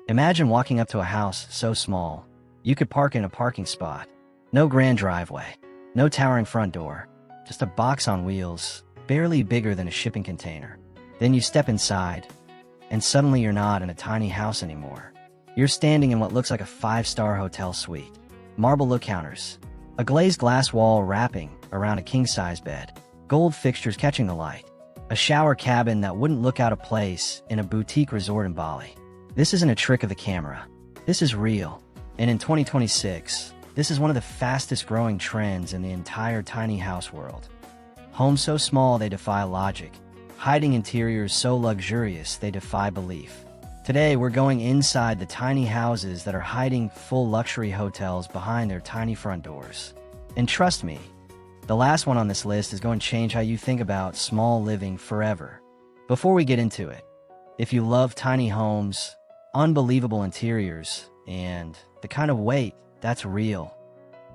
Imagine walking up to a house so small, you could park in a parking spot. No grand driveway, no towering front door, just a box on wheels, barely bigger than a shipping container. Then you step inside, and suddenly you're not in a tiny house anymore. You're standing in what looks like a 5-star hotel suite. Marble look counters, a glazed glass wall wrapping around a king-size bed, gold fixtures catching the light, a shower cabin that wouldn't look out of place in a boutique resort in Bali. This isn't a trick of the camera. This is real. And in 2026, this is one of the fastest growing trends in the entire tiny house world. Homes so small they defy logic, hiding interiors so luxurious they defy belief. Today, we're going inside the tiny houses that are hiding full luxury hotels behind their tiny front doors. And trust me, the last one on this list is going to change how you think about small living forever. Before we get into it, if you love tiny homes, unbelievable interiors, and the kind of wait that's real,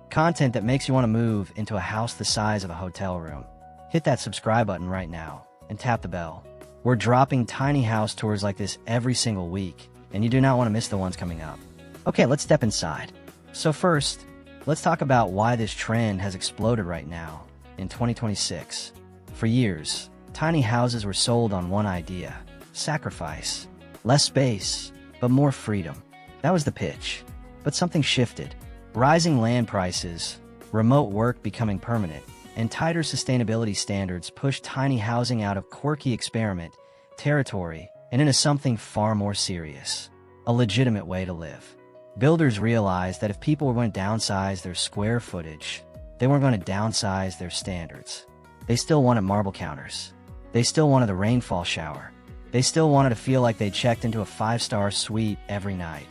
content that makes you want to move into a house the size of a hotel room, hit that subscribe button right now and tap the bell. We're dropping tiny house tours like this every single week, and you do not want to miss the ones coming up. Okay, let's step inside. So first, let's talk about why this trend has exploded right now in 2026. For years, tiny houses were sold on one idea: sacrifice. Less space, but more freedom. That was the pitch. But something shifted. Rising land prices, remote work becoming permanent, and tighter sustainability standards pushed tiny housing out of quirky experiment territory and into something far more serious: a legitimate way to live. Builders realized that if people were going to downsize their square footage, they weren't going to downsize their standards. They still wanted marble counters. They still wanted the rainfall shower. They still wanted to feel like they checked into a 5-star suite every night,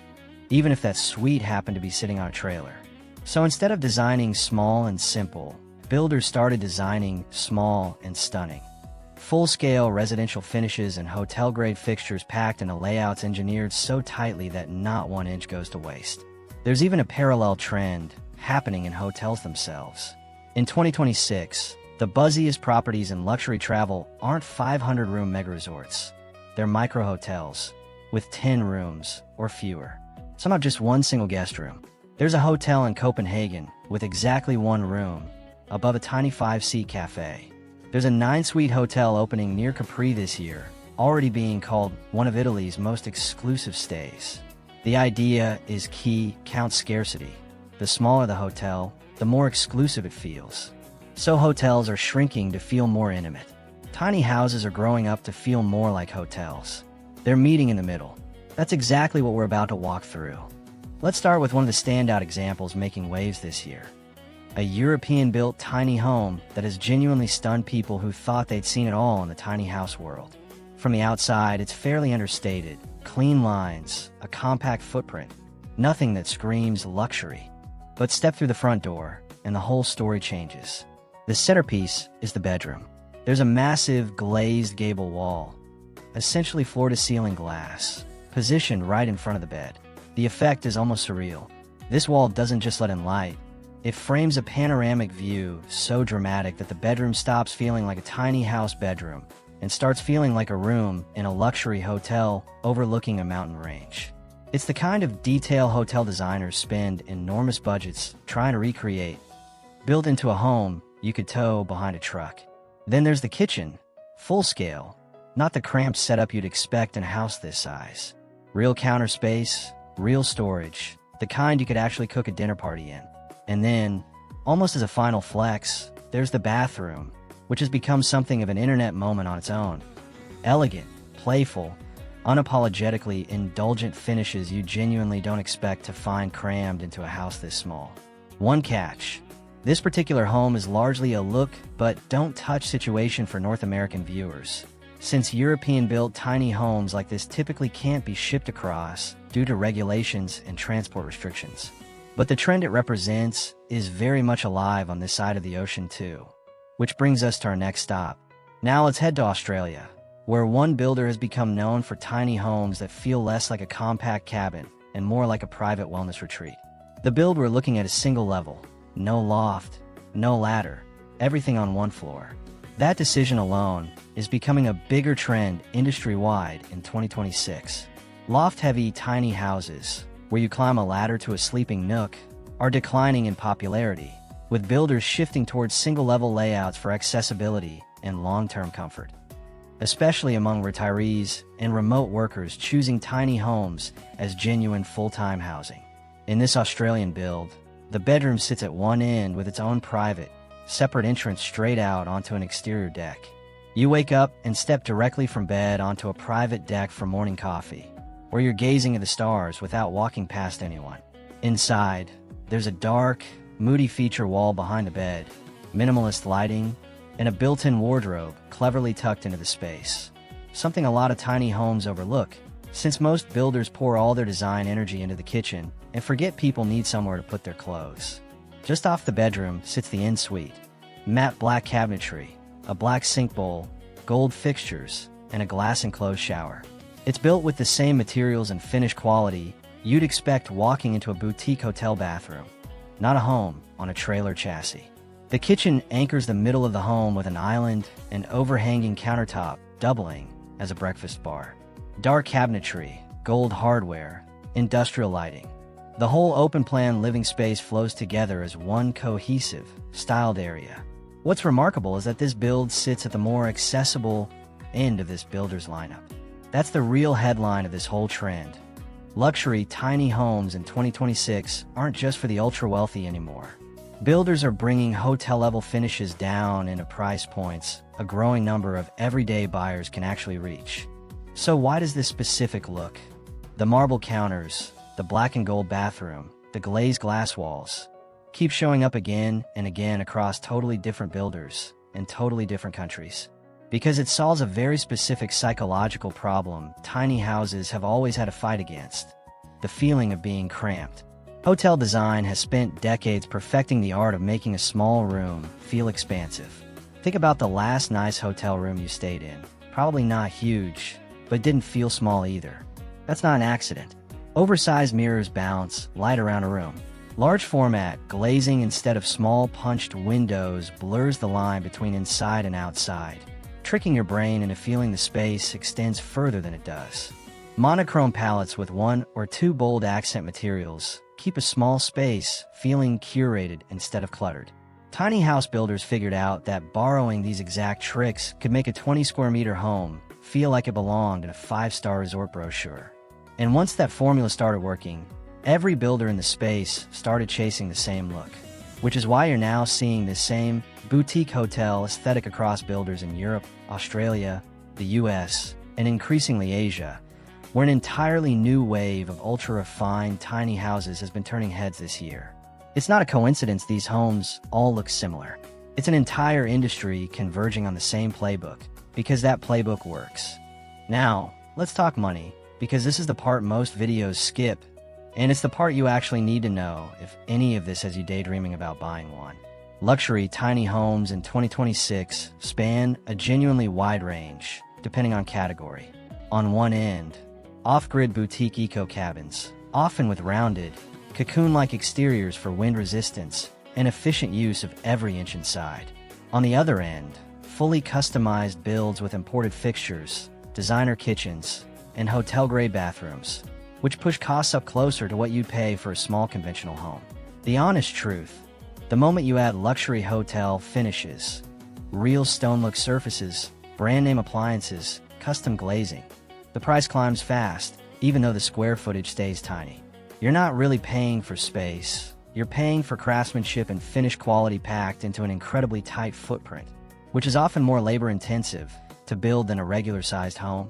even if that suite happened to be sitting on a trailer. So instead of designing small and simple, builders started designing small and stunning. Full-scale residential finishes and hotel-grade fixtures packed into layouts engineered so tightly that not one inch goes to waste. There's even a parallel trend happening in hotels themselves. In 2026, the buzziest properties in luxury travel aren't 500-room mega-resorts. They're micro-hotels with 10 rooms or fewer. Some have just one single guest room. There's a hotel in Copenhagen with exactly one room above a tiny 5-seat cafe. There's a 9-suite hotel opening near Capri this year, already being called one of Italy's most exclusive stays. The idea is key count scarcity. The smaller the hotel, the more exclusive it feels. So hotels are shrinking to feel more intimate. Tiny houses are growing up to feel more like hotels. They're meeting in the middle. That's exactly what we're about to walk through. Let's start with one of the standout examples making waves this year. A European-built tiny home that has genuinely stunned people who thought they'd seen it all in the tiny house world. From the outside, it's fairly understated. Clean lines, a compact footprint, nothing that screams luxury. But step through the front door, and the whole story changes. The centerpiece is the bedroom. There's a massive glazed gable wall, essentially floor-to-ceiling glass, positioned right in front of the bed. The effect is almost surreal. This wall doesn't just let in light. It frames a panoramic view so dramatic that the bedroom stops feeling like a tiny house bedroom and starts feeling like a room in a luxury hotel overlooking a mountain range. It's the kind of detail hotel designers spend enormous budgets trying to recreate. Built into a home you could tow behind a truck. Then there's the kitchen, full scale, not the cramped setup you'd expect in a house this size. Real counter space, real storage, the kind you could actually cook a dinner party in. And then, almost as a final flex, there's the bathroom, which has become something of an internet moment on its own. Elegant, playful, unapologetically indulgent finishes you genuinely don't expect to find crammed into a house this small. One catch: this particular home is largely a look but don't touch situation for North American viewers, since European-built tiny homes like this typically can't be shipped across due to regulations and transport restrictions. But the trend it represents is very much alive on this side of the ocean too. Which brings us to our next stop. Now let's head to Australia, where one builder has become known for tiny homes that feel less like a compact cabin and more like a private wellness retreat. The build we're looking at is single level, no loft, no ladder, everything on one floor. That decision alone is becoming a bigger trend industry-wide in 2026. Loft-heavy tiny houses, where you climb a ladder to a sleeping nook, are declining in popularity, with builders shifting towards single-level layouts for accessibility and long-term comfort. Especially among retirees and remote workers choosing tiny homes as genuine full-time housing. In this Australian build, the bedroom sits at one end with its own private, separate entrance straight out onto an exterior deck. You wake up and step directly from bed onto a private deck for morning coffee, where you're gazing at the stars without walking past anyone. Inside, there's a dark, moody feature wall behind the bed, minimalist lighting, and a built-in wardrobe cleverly tucked into the space. Something a lot of tiny homes overlook, since most builders pour all their design energy into the kitchen and forget people need somewhere to put their clothes. Just off the bedroom sits the en-suite. Matte black cabinetry, a black sink bowl, gold fixtures, and a glass-enclosed shower. It's built with the same materials and finish quality you'd expect walking into a boutique hotel bathroom, not a home on a trailer chassis. The kitchen anchors the middle of the home with an island and overhanging countertop, doubling as a breakfast bar. Dark cabinetry, gold hardware, industrial lighting. The whole open-plan living space flows together as one cohesive, styled area. What's remarkable is that this build sits at the more accessible end of this builder's lineup. That's the real headline of this whole trend. Luxury tiny homes in 2026 aren't just for the ultra-wealthy anymore. Builders are bringing hotel-level finishes down into price points a growing number of everyday buyers can actually reach. So why does this specific look? The marble counters, the black and gold bathroom, the glazed glass walls, keep showing up again and again across totally different builders in totally different countries. Because it solves a very specific psychological problem tiny houses have always had to fight against: the feeling of being cramped. Hotel design has spent decades perfecting the art of making a small room feel expansive. Think about the last nice hotel room you stayed in. Probably not huge, but didn't feel small either. That's not an accident. Oversized mirrors bounce light around a room. Large format glazing instead of small punched windows blurs the line between inside and outside, tricking your brain into feeling the space extends further than it does. Monochrome palettes with one or two bold accent materials keep a small space feeling curated instead of cluttered. Tiny house builders figured out that borrowing these exact tricks could make a 20-square-meter home feel like it belonged in a 5-star resort brochure. And once that formula started working, every builder in the space started chasing the same look, which is why you're now seeing this same boutique hotel aesthetic across builders in Europe, Australia, the US, and increasingly Asia, where an entirely new wave of ultra-refined tiny houses has been turning heads this year. It's not a coincidence these homes all look similar. It's an entire industry converging on the same playbook, because that playbook works. Now, let's talk money, because this is the part most videos skip, and it's the part you actually need to know if any of this has you daydreaming about buying one. Luxury tiny homes in 2026 span a genuinely wide range, depending on category. On one end, off-grid boutique eco-cabins, often with rounded, cocoon-like exteriors for wind resistance and efficient use of every inch inside. On the other end, fully customized builds with imported fixtures, designer kitchens, and hotel-grade bathrooms, which push costs up closer to what you'd pay for a small conventional home. The honest truth: the moment you add luxury hotel finishes, real stone-look surfaces, brand-name appliances, custom glazing, the price climbs fast, even though the square footage stays tiny. You're not really paying for space. You're paying for craftsmanship and finish quality packed into an incredibly tight footprint, which is often more labor-intensive to build than a regular-sized home,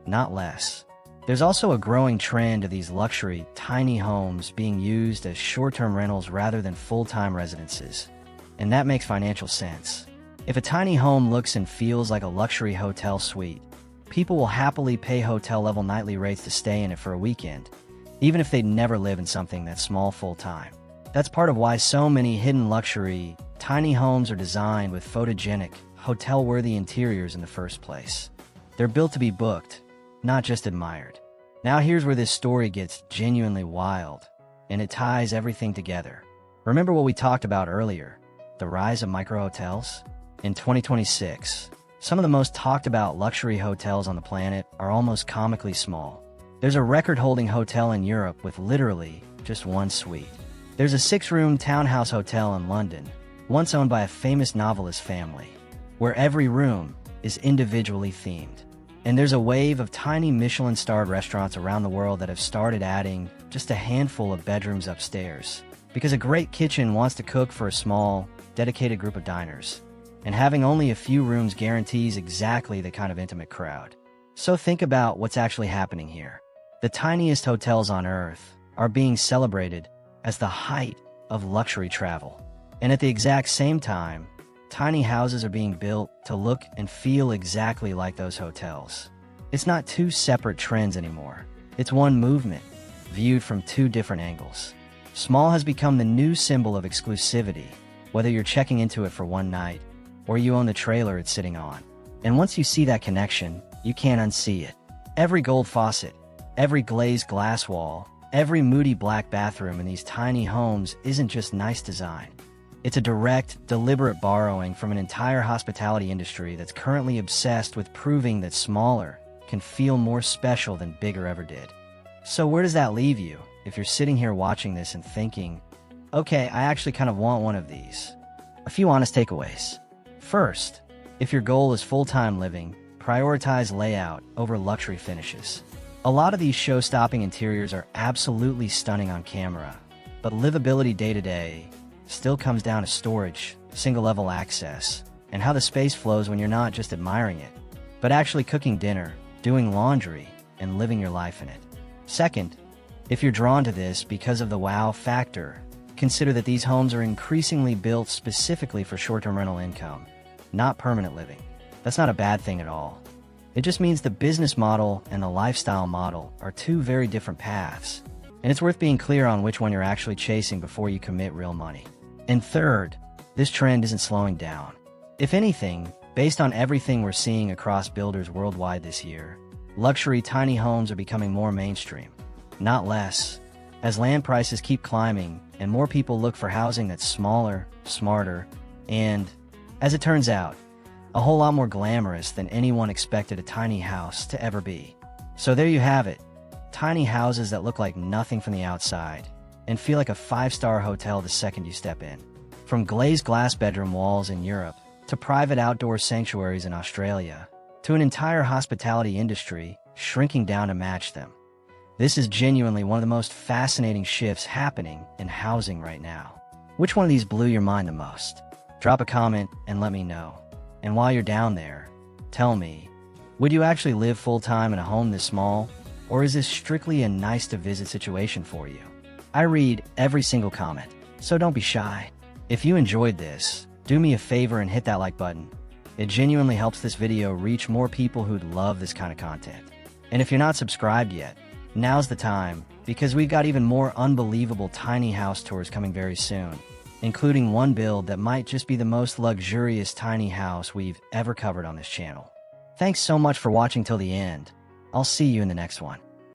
not less. There's also a growing trend of these luxury, tiny homes being used as short-term rentals rather than full-time residences, and that makes financial sense. If a tiny home looks and feels like a luxury hotel suite, people will happily pay hotel-level nightly rates to stay in it for a weekend, even if they'd never live in something that small full-time. That's part of why so many hidden luxury, tiny homes are designed with photogenic, hotel-worthy interiors in the first place. They're built to be booked, not just admired. Now here's where this story gets genuinely wild, and it ties everything together. Remember what we talked about earlier, the rise of micro-hotels? In 2026, some of the most talked about luxury hotels on the planet are almost comically small. There's a record-holding hotel in Europe with literally just one suite. There's a 6-room townhouse hotel in London, once owned by a famous novelist family, where every room is individually themed. And there's a wave of tiny Michelin-starred restaurants around the world that have started adding just a handful of bedrooms upstairs, because a great kitchen wants to cook for a small, dedicated group of diners, and having only a few rooms guarantees exactly the kind of intimate crowd. So think about what's actually happening here. The tiniest hotels on Earth are being celebrated as the height of luxury travel. And at the exact same time, tiny houses are being built to look and feel exactly like those hotels. It's not two separate trends anymore. It's one movement, viewed from two different angles. Small has become the new symbol of exclusivity, whether you're checking into it for one night or you own the trailer it's sitting on. And once you see that connection, you can't unsee it. Every gold faucet, every glazed glass wall, every moody black bathroom in these tiny homes isn't just nice design. It's a direct, deliberate borrowing from an entire hospitality industry that's currently obsessed with proving that smaller can feel more special than bigger ever did. So where does that leave you if you're sitting here watching this and thinking, okay, I actually kind of want one of these? A few honest takeaways. First, if your goal is full-time living, prioritize layout over luxury finishes. A lot of these show-stopping interiors are absolutely stunning on camera, but livability day-to-day still comes down to storage, single-level access, and how the space flows when you're not just admiring it, but actually cooking dinner, doing laundry, and living your life in it. Second, if you're drawn to this because of the wow factor, consider that these homes are increasingly built specifically for short-term rental income, not permanent living. That's not a bad thing at all. It just means the business model and the lifestyle model are two very different paths, and it's worth being clear on which one you're actually chasing before you commit real money. And third, this trend isn't slowing down. If anything, based on everything we're seeing across builders worldwide this year, luxury tiny homes are becoming more mainstream, not less, as land prices keep climbing and more people look for housing that's smaller, smarter, and, as it turns out, a whole lot more glamorous than anyone expected a tiny house to ever be. So there you have it, tiny houses that look like nothing from the outside and feel like a 5-star hotel the second you step in. From glazed glass bedroom walls in Europe, to private outdoor sanctuaries in Australia, to an entire hospitality industry shrinking down to match them. This is genuinely one of the most fascinating shifts happening in housing right now. Which one of these blew your mind the most? Drop a comment and let me know. And while you're down there, tell me, would you actually live full-time in a home this small, or is this strictly a nice-to-visit situation for you? I read every single comment, so don't be shy. If you enjoyed this, do me a favor and hit that like button. It genuinely helps this video reach more people who'd love this kind of content. And if you're not subscribed yet, now's the time, because we've got even more unbelievable tiny house tours coming very soon, including one build that might just be the most luxurious tiny house we've ever covered on this channel. Thanks so much for watching till the end. I'll see you in the next one.